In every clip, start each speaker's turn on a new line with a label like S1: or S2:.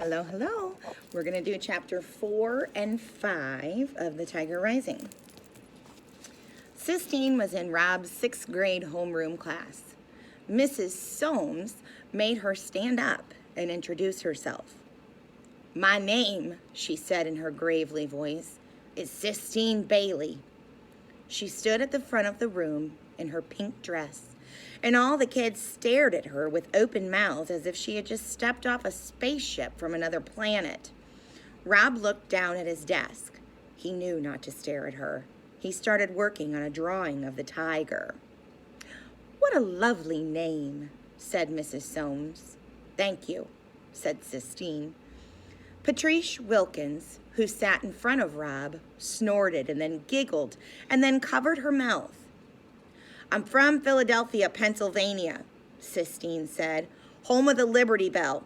S1: Hello, hello. We're going to do chapter 4 and 5 of The Tiger Rising. Sistine was in Rob's 6th grade homeroom class. Mrs. Soames made her stand up and introduce herself. "My name," she said in her gravely voice, "is Sistine Bailey." She stood at the front of the room in her pink dress, and all the kids stared at her with open mouths as if she had just stepped off a spaceship from another planet. Rob looked down at his desk. He knew not to stare at her. He started working on a drawing of the tiger. "What a lovely name," said Mrs. Soames. "Thank you," said Sistine. Patrice Wilkins, who sat in front of Rob, snorted and then giggled and then covered her mouth. "I'm from Philadelphia, Pennsylvania," Sistine said, "home of the Liberty Bell.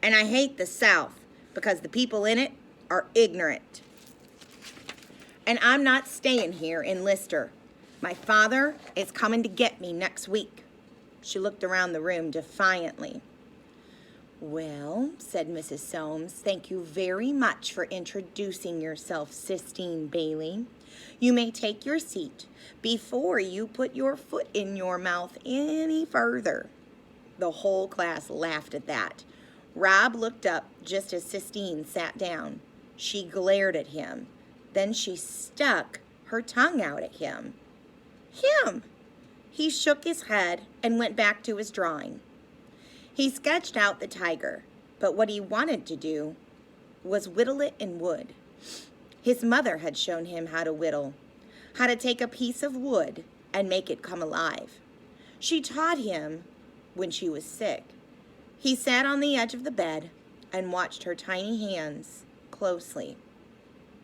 S1: And I hate the South because the people in it are ignorant. And I'm not staying here in Lister. My father is coming to get me next week." She looked around the room defiantly. "Well," said Mrs. Soames, "thank you very much for introducing yourself, Sistine Bailey. You may take your seat before you put your foot in your mouth any further." The whole class laughed at that. Rob looked up just as Sistine sat down. She glared at him. Then she stuck her tongue out at him. Him! He shook his head and went back to his drawing. He sketched out the tiger, but what he wanted to do was whittle it in wood. His mother had shown him how to whittle, how to take a piece of wood and make it come alive. She taught him when she was sick. He sat on the edge of the bed and watched her tiny hands closely.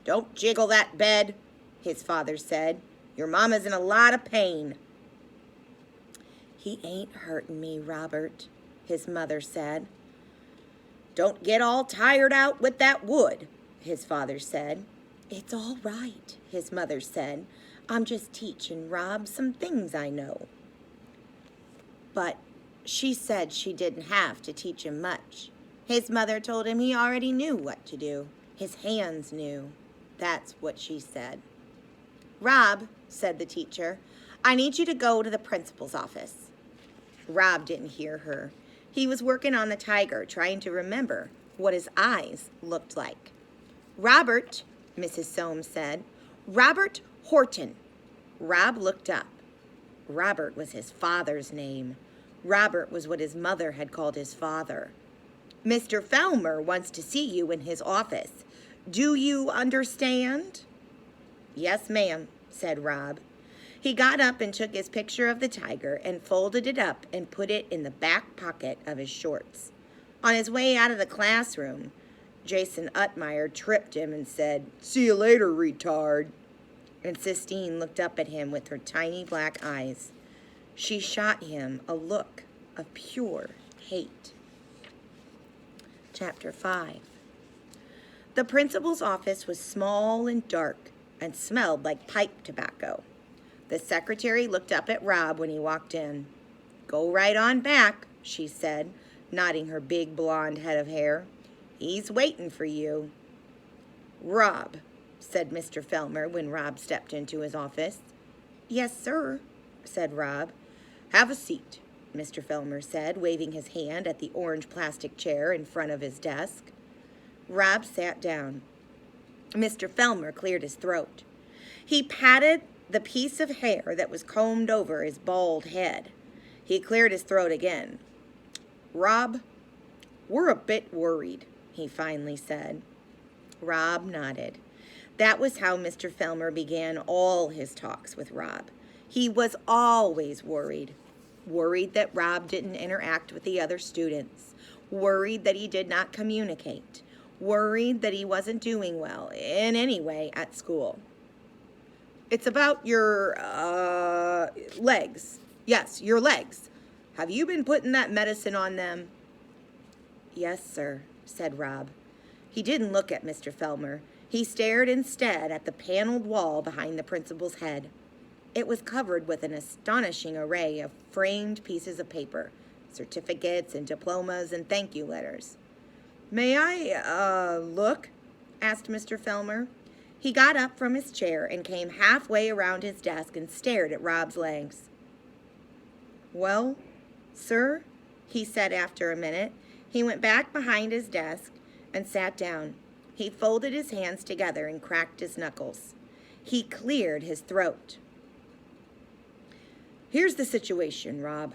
S1: "Don't jiggle that bed," his father said. "Your mama's in a lot of pain." "He ain't hurting me, Robert," his mother said. "Don't get all tired out with that wood," his father said. "It's all right," his mother said. "I'm just teaching Rob some things I know." But she said she didn't have to teach him much. His mother told him he already knew what to do. His hands knew. That's what she said. "Rob," said the teacher, "I need you to go to the principal's office." Rob didn't hear her. He was working on the tiger, trying to remember what his eyes looked like. "Robert," Mrs. Soames said. "Robert Horton." Rob looked up. Robert was his father's name. Robert was what his mother had called his father. "Mr. Felmer wants to see you in his office. Do you understand?" "Yes, ma'am," said Rob. He got up and took his picture of the tiger and folded it up and put it in the back pocket of his shorts. On his way out of the classroom, Jason Utmeyer tripped him and said, "See you later, retard." And Sistine looked up at him with her tiny black eyes. She shot him a look of pure hate. Chapter 5. The principal's office was small and dark and smelled like pipe tobacco. The secretary looked up at Rob when he walked in. "Go right on back," she said, nodding her big blonde head of hair. "He's waiting for you." "Rob," said Mr. Felmer when Rob stepped into his office. "Yes, sir," said Rob. "Have a seat," Mr. Felmer said, waving his hand at the orange plastic chair in front of his desk. Rob sat down. Mr. Felmer cleared his throat. He patted the piece of hair that was combed over his bald head. He cleared his throat again. "Rob, we're a bit worried," he finally said. Rob nodded. That was how Mr. Felmer began all his talks with Rob. He was always worried. Worried that Rob didn't interact with the other students. Worried that he did not communicate. Worried that he wasn't doing well in any way at school. "It's about your, legs. Yes, your legs. Have you been putting that medicine on them?" "Yes, sir," said Rob. He didn't look at Mr. Felmer. He stared instead at the paneled wall behind the principal's head. It was covered with an astonishing array of framed pieces of paper, certificates and diplomas and thank you letters. May I, look? Asked Mr. Felmer. He got up from his chair and came halfway around his desk and stared at Rob's legs. Well, sir, he said after a minute. He went back behind his desk and sat down. He folded his hands together and cracked his knuckles. He cleared his throat. Here's the situation, Rob.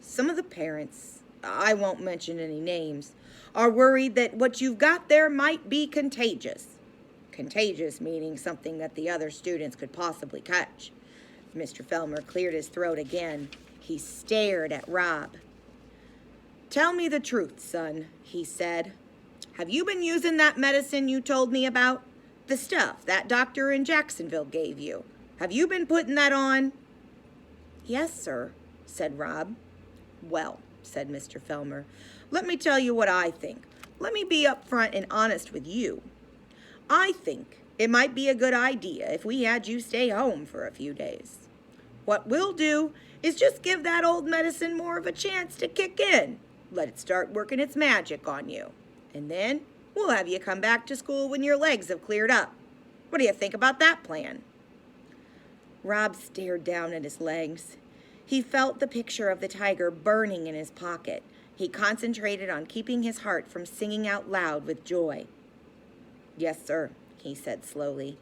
S1: Some of the parents, I won't mention any names, are worried that what you've got there might be contagious. Contagious meaning something that the other students could possibly catch. Mr. Felmer cleared his throat again. He stared at Rob. Tell me the truth, son, he said. Have you been using that medicine you told me about? The stuff that doctor in Jacksonville gave you. Have you been putting that on? Yes, sir, said Rob. Well, said Mr. Felmer, let me tell you what I think. Let me be upfront and honest with you. I think it might be a good idea if we had you stay home for a few days. What we'll do is just give that old medicine more of a chance to kick in. Let it start working its magic on you. And then we'll have you come back to school when your legs have cleared up. What do you think about that plan? Rob stared down at his legs. He felt the picture of the tiger burning in his pocket. He concentrated on keeping his heart from singing out loud with joy. Yes, sir, he said slowly.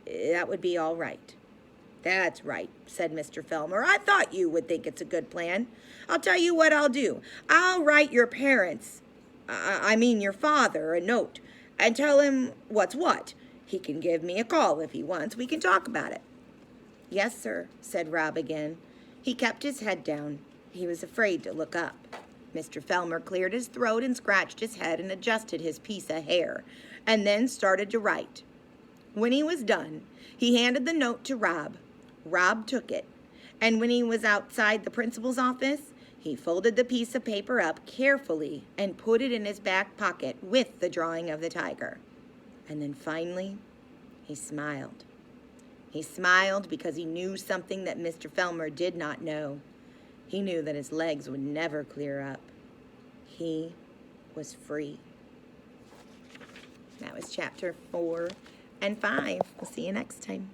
S1: That would be all right. That's right, said Mr. Felmer. I thought you would think it's a good plan. I'll tell you what I'll do. I'll write your parents, your father, a note and tell him what's what. He can give me a call if he wants. We can talk about it. Yes, sir, said Rob again. He kept his head down. He was afraid to look up. Mr. Felmer cleared his throat and scratched his head and adjusted his piece of hair, and then started to write. When he was done, he handed the note to Rob. Rob took it, and when he was outside the principal's office, he folded the piece of paper up carefully and put it in his back pocket with the drawing of the tiger. And then finally, he smiled. He smiled because he knew something that Mr. Felmer did not know. He knew that his legs would never clear up. He was free. That was chapter 4 and 5. We'll see you next time.